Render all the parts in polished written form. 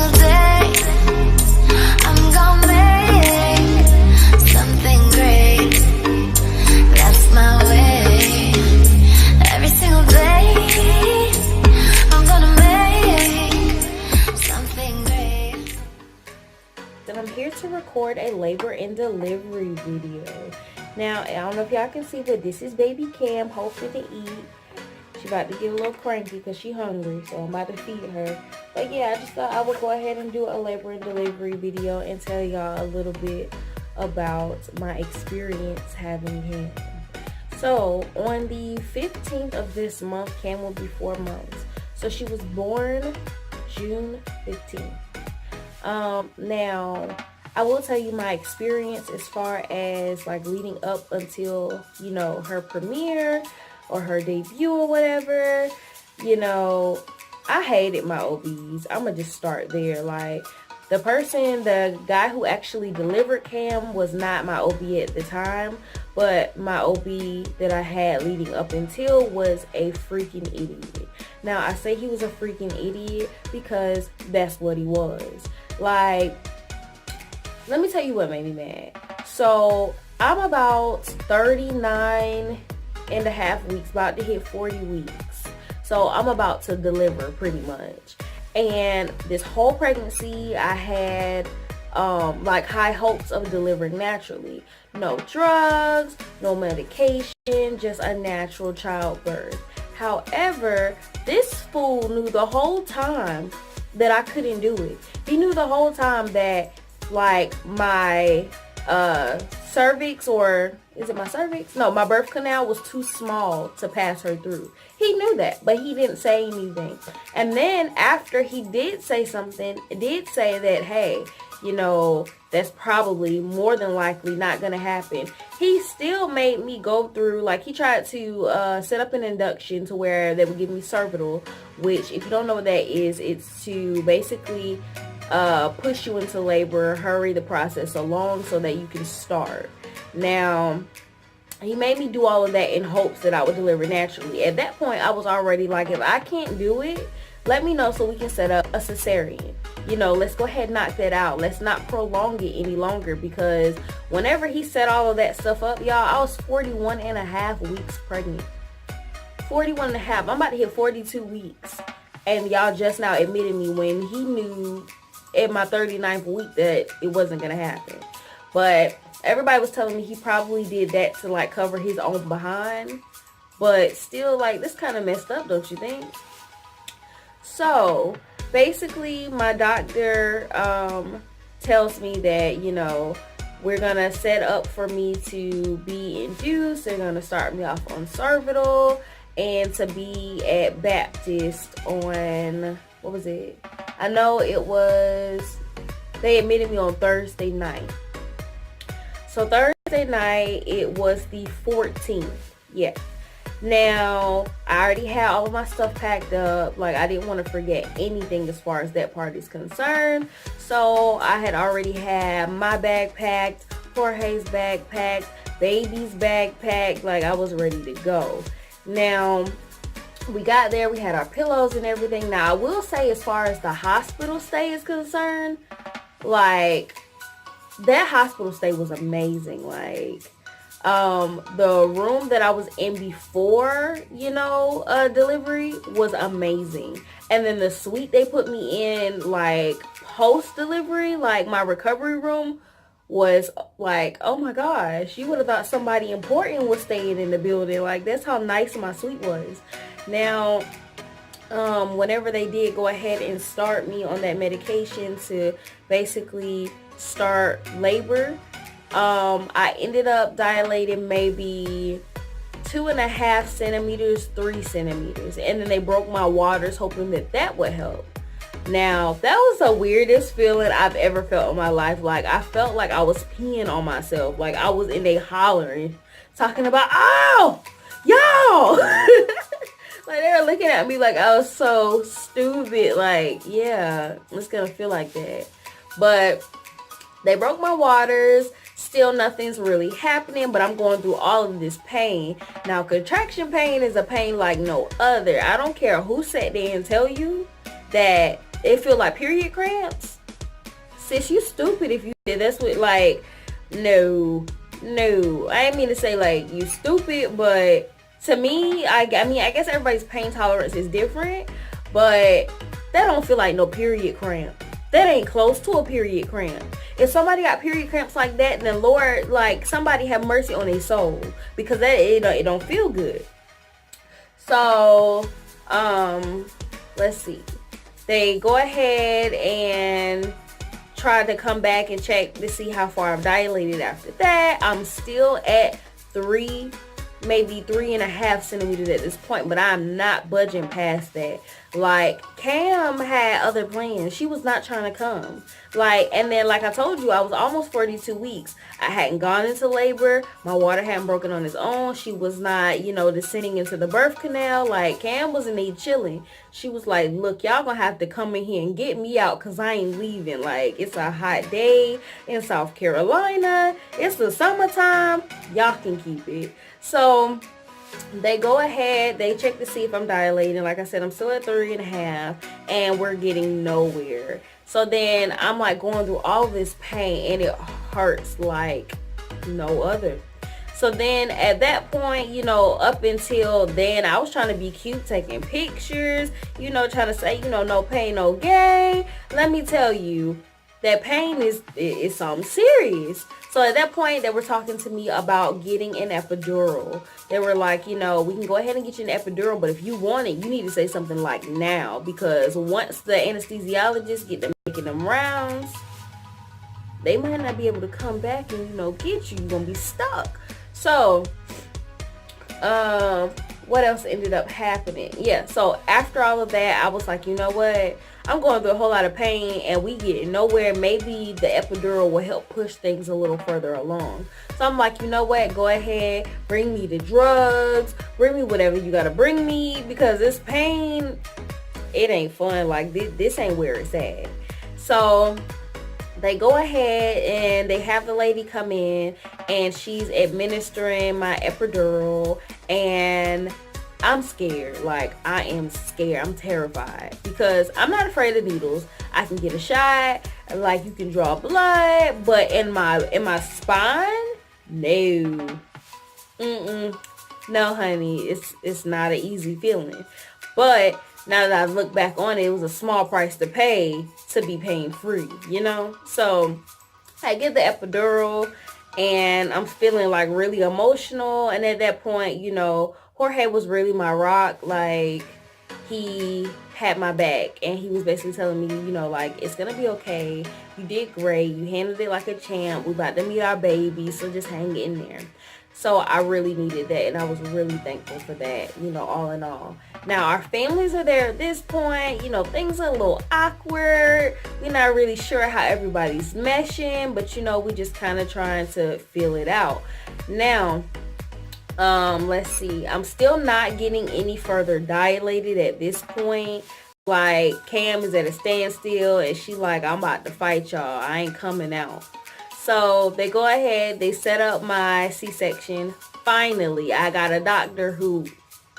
single day I'm gonna make something great. That's my way. Every single day I'm gonna make something great. Then I'm here to record a labor and delivery video. Now, I don't know if y'all can see, but this is baby Cam hoping to eat. She about to get a little cranky because she hungry, so I'm about to feed her. But yeah, I just thought I would go ahead and do a labor and delivery video and tell y'all a little bit about my experience having him. So on the 15th of this month, Cam will be 4 months. So she was born June 15th. Now, I will tell you my experience as far as like leading up until, you know, her premiere or her debut or whatever. You know, I hated my OBs. I'm gonna just start there. Like, the guy who actually delivered Cam was not my OB at the time, but my OB that I had leading up until was a freaking idiot. Now, I say he was a freaking idiot because that's what he was. Like, let me tell you what made me mad. So I'm about 39 and a half weeks, about to hit 40 weeks. So I'm about to deliver pretty much. And this whole pregnancy, I had like high hopes of delivering naturally. No drugs, no medication, just a natural childbirth. However, this fool knew the whole time that I couldn't do it. He knew the whole time that like my cervix, or is it my cervix? No, my birth canal was too small to pass her through. He knew that, but he didn't say anything. And then after he did say something, did say that, hey, you know, that's probably more than likely not gonna happen, he still made me go through, like, he tried to set up an induction to where they would give me cervical, which, if you don't know what that is, it's to basically push you into labor, hurry the process along so that you can start. Now, he made me do all of that in hopes that I would deliver naturally. At that point, I was already like, if I can't do it, let me know so we can set up a cesarean. You know, let's go ahead and knock that out. Let's not prolong it any longer, because whenever he set all of that stuff up, y'all, I was 41 and a half weeks pregnant. 41 and a half. I'm about to hit 42 weeks. And y'all just now admitted me when he knew at my 39th week that it wasn't going to happen. But everybody was telling me he probably did that to like cover his own behind. But still, like, this kind of messed up, don't you think? So basically, my doctor tells me that, you know, we're going to set up for me to be induced. They're going to start me off on cervical and to be at Baptist on, what was it? I know it was, they admitted me on Thursday night. So Thursday night, it was the 14th. Yeah. Now, I already had all of my stuff packed up. Like, I didn't want to forget anything as far as that part is concerned. So, I had already had my bag packed, Jorge's bag packed, baby's bag packed. Like, I was ready to go. Now, we got there. We had our pillows and everything. Now, I will say, as far as the hospital stay is concerned, like, that hospital stay was amazing. Like, the room that I was in before, you know, delivery was amazing. And then the suite they put me in, like, post-delivery, like, my recovery room was, like, oh my gosh, you would have thought somebody important was staying in the building. Like, that's how nice my suite was. Now, whenever they did go ahead and start me on that medication to basically start labor, I ended up dilating maybe 2.5 centimeters, 3 centimeters. And then they broke my waters, hoping that that would help. Now, that was the weirdest feeling I've ever felt in my life. Like, I felt like I was peeing on myself. Like, I was in there hollering, talking about, oh, y'all. Like, they were looking at me like I was so stupid. Like, yeah, it's gonna feel like that. But they broke my waters. Still nothing's really happening, but I'm going through all of this pain. Now, contraction pain is a pain like no other. I don't care who sat there and tell you that it feel like period cramps. Sis, you stupid if you did. That's what, like, no. I didn't mean to say, like, you stupid, but to me, I mean, I guess everybody's pain tolerance is different, but that don't feel like no period cramp. That ain't close to a period cramp. If somebody got period cramps like that, then Lord, like, somebody have mercy on their soul, because that it don't feel good. So, let's see. They go ahead and try to come back and check to see how far I've dilated after that. I'm still at 3, maybe 3.5 centimeters at this point, but I'm not budging past that. Like, Cam had other plans. She was not trying to come. Like, and then, like I told you, I was almost 42 weeks. I hadn't gone into labor. My water hadn't broken on its own. She was not, descending into the birth canal. Like, Cam was in need chilling. She was like, look, y'all gonna have to come in here and get me out, because I ain't leaving. Like, it's a hot day in South Carolina. It's the summertime. Y'all can keep it. So they go ahead, they check to see if I'm dilating. Like I said, I'm still at 3.5, and we're getting nowhere. So then I'm like going through all this pain, and it hurts like no other. So then at that point, up until then, I was trying to be cute, taking pictures, trying to say, no pain, no gain. Let me tell you, that pain is something serious. So at that point, they were talking to me about getting an epidural. They were like, we can go ahead and get you an epidural, but if you want it, you need to say something like now, because once the anesthesiologists get to making them rounds, they might not be able to come back and, get you. You're going to be stuck. So, what else ended up happening? Yeah, so after all of that, I was like, you know what? I'm going through a whole lot of pain, and we getting nowhere. Maybe the epidural will help push things a little further along. So I'm like, you know what? Go ahead, bring me the drugs, bring me whatever you gotta bring me, because this pain, it ain't fun. Like, this ain't where it's at. So they go ahead and they have the lady come in, and she's administering my epidural, and I'm scared. Like, I am scared. I'm terrified, because I'm not afraid of needles. I can get a shot, like, you can draw blood, but in my spine, no. No, honey, it's not an easy feeling. But now that I look back on it, it was a small price to pay to be pain free, So I get the epidural, and I'm feeling like really emotional. And at that point, Jorge was really my rock. Like, he had my back, and he was basically telling me, like, it's gonna be okay. You did great. You handled it like a champ. We about to meet our baby, so just hang in there. So I really needed that, and I was really thankful for that, all in all. Now, our families are there at this point. Things are a little awkward. We're not really sure how everybody's meshing, but, we just kind of trying to feel it out. Now, let's see. I'm still not getting any further dilated at this point. Like, Cam is at a standstill, and she like, I'm about to fight y'all. I ain't coming out. So they go ahead, they set up my C-section. Finally, I got a doctor who,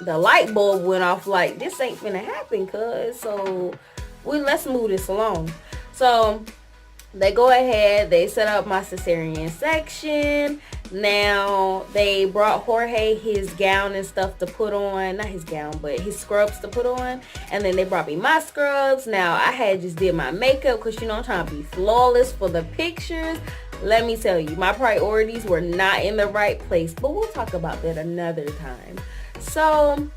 the light bulb went off, like, this ain't finna happen, cuz. So let's move this along. So they go ahead, they set up my cesarean section. Now, they brought Jorge his gown and stuff to put on. Not his gown, but his scrubs to put on. And then they brought me my scrubs. Now, I had just did my makeup, because, I'm trying to be flawless for the pictures. Let me tell you, my priorities were not in the right place, but we'll talk about that another time. So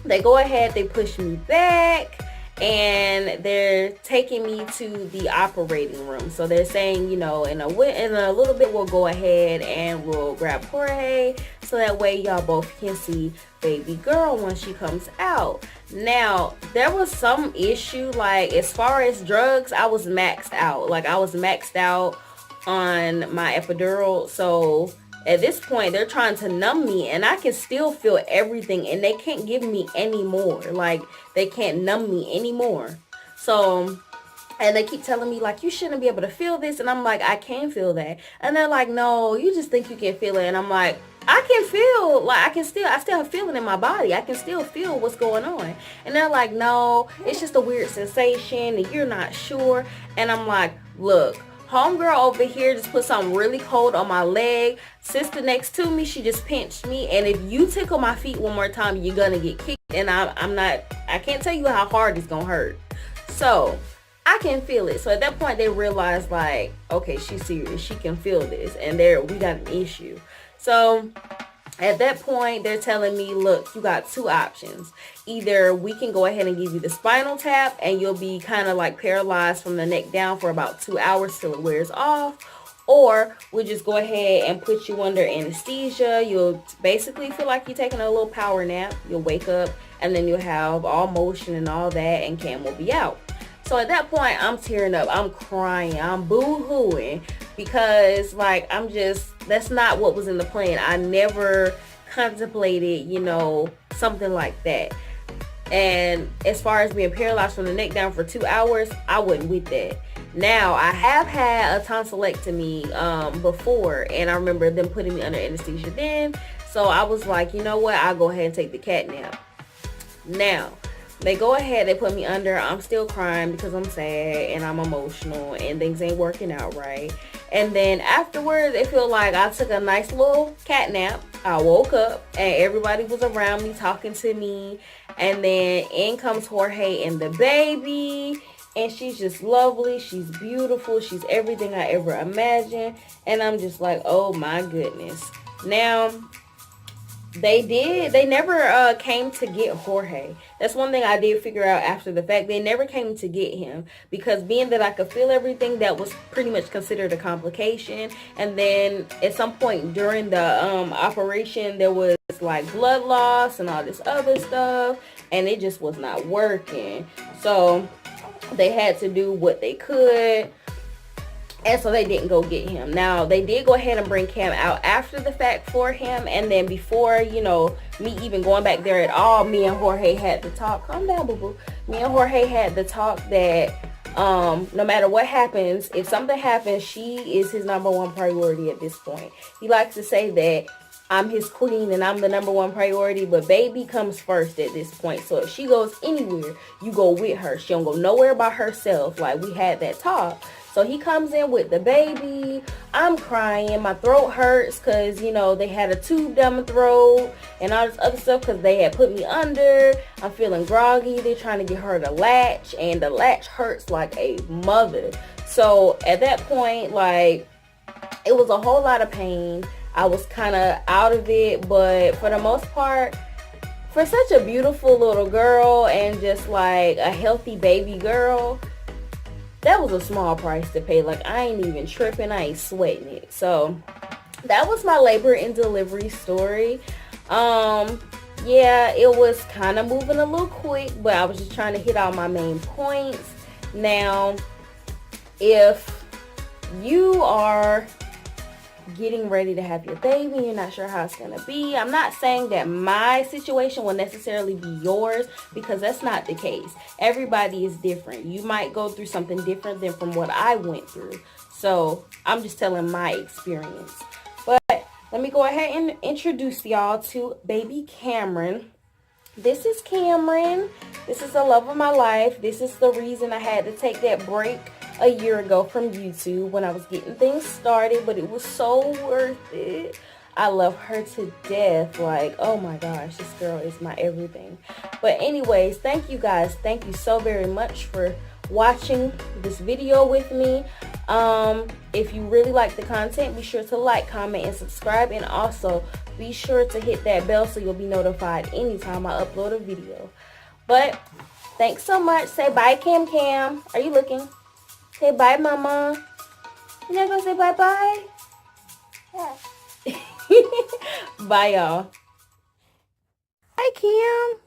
they go ahead, they push me back, and they're taking me to the operating room. So they're saying, in a little bit, we'll go ahead and we'll grab Jorge, so that way y'all both can see baby girl when she comes out. Now, there was some issue, like, as far as drugs, I was maxed out. Like, I was maxed out on my epidural. So at this point, they're trying to numb me, and I can still feel everything, and they can't give me any more. Like, they can't numb me anymore. So, and they keep telling me, like, you shouldn't be able to feel this. And I'm like, I can feel that. And they're like, no, you just think you can feel it. And I'm like, I can feel, like, I still have feeling in my body. I can still feel what's going on. And they're like, no, it's just a weird sensation and you're not sure. And I'm like, look, homegirl over here just put something really cold on my leg. Sister next to me, she just pinched me. And if you tickle my feet one more time, you're gonna get kicked. And I can't tell you how hard it's gonna hurt. So I can feel it. So at that point they realized, like, okay, she's serious. She can feel this. And we got an issue. So at that point, they're telling me, look, you got two options. Either we can go ahead and give you the spinal tap and you'll be kind of like paralyzed from the neck down for about 2 hours till it wears off. Or we'll just go ahead and put you under anesthesia. You'll basically feel like you're taking a little power nap. You'll wake up and then you'll have all motion and all that, and Cam will be out. So at that point, I'm tearing up. I'm crying. I'm boo-hooing because, like, that's not what was in the plan. I never contemplated, something like that. And as far as being paralyzed from the neck down for 2 hours, I wasn't with that. Now, I have had a tonsillectomy before, and I remember them putting me under anesthesia then. So I was like, you know what? I'll go ahead and take the cat nap. Now, they go ahead, they put me under. I'm still crying because I'm sad and I'm emotional and things ain't working out right. And then afterwards, it felt like I took a nice little cat nap. I woke up and everybody was around me talking to me. And then in comes Jorge and the baby. And she's just lovely. She's beautiful. She's everything I ever imagined. And I'm just like, oh my goodness. Now, they never came to get Jorge. That's one thing I did figure out after the fact. They never came to get him because being that I could feel everything, that was pretty much considered a complication. And then at some point during the operation, there was like blood loss and all this other stuff, and it just was not working. So they had to do what they could. And so they didn't go get him. Now, they did go ahead and bring Cam out after the fact for him. And then before, me even going back there at all, me and Jorge had the talk. Calm down, boo-boo. Me and Jorge had the talk that no matter what happens, if something happens, she is his number one priority at this point. He likes to say that I'm his queen and I'm the number one priority, but baby comes first at this point. So if she goes anywhere, you go with her. She don't go nowhere by herself. Like, we had that talk. So he comes in with the baby. I'm crying. My throat hurts because, they had a tube down my throat and all this other stuff because they had put me under. I'm feeling groggy. They're trying to get her to latch, and the latch hurts like a mother. So at that point, like, it was a whole lot of pain. I was kind of out of it, but for the most part, for such a beautiful little girl and just like a healthy baby girl, that was a small price to pay. Like, I ain't even tripping. I ain't sweating it. So that was my labor and delivery story. Yeah, it was kind of moving a little quick, but I was just trying to hit all my main points. Now, if you are getting ready to have your baby, you're not sure how it's going to be, I'm not saying that my situation will necessarily be yours, because that's not the case. Everybody is different. You might go through something different than from what I went through. So I'm just telling my experience. But let me go ahead and introduce y'all to baby Kamryn. This is Kamryn. This is the love of my life. This is the reason I had to take that break a year ago from YouTube when I was getting things started, but it was so worth it. I love her to death. Like, oh my gosh, this girl is my everything. But anyways, thank you guys. Thank you so very much for watching this video with me. If you really like the content, be sure to like, comment, and subscribe, and also be sure to hit that bell so you'll be notified anytime I upload a video. But thanks so much. Say bye, Cam. Are you looking? Say bye, Mama. You're not gonna say bye-bye? Yeah. Bye, y'all. Hi, Cam.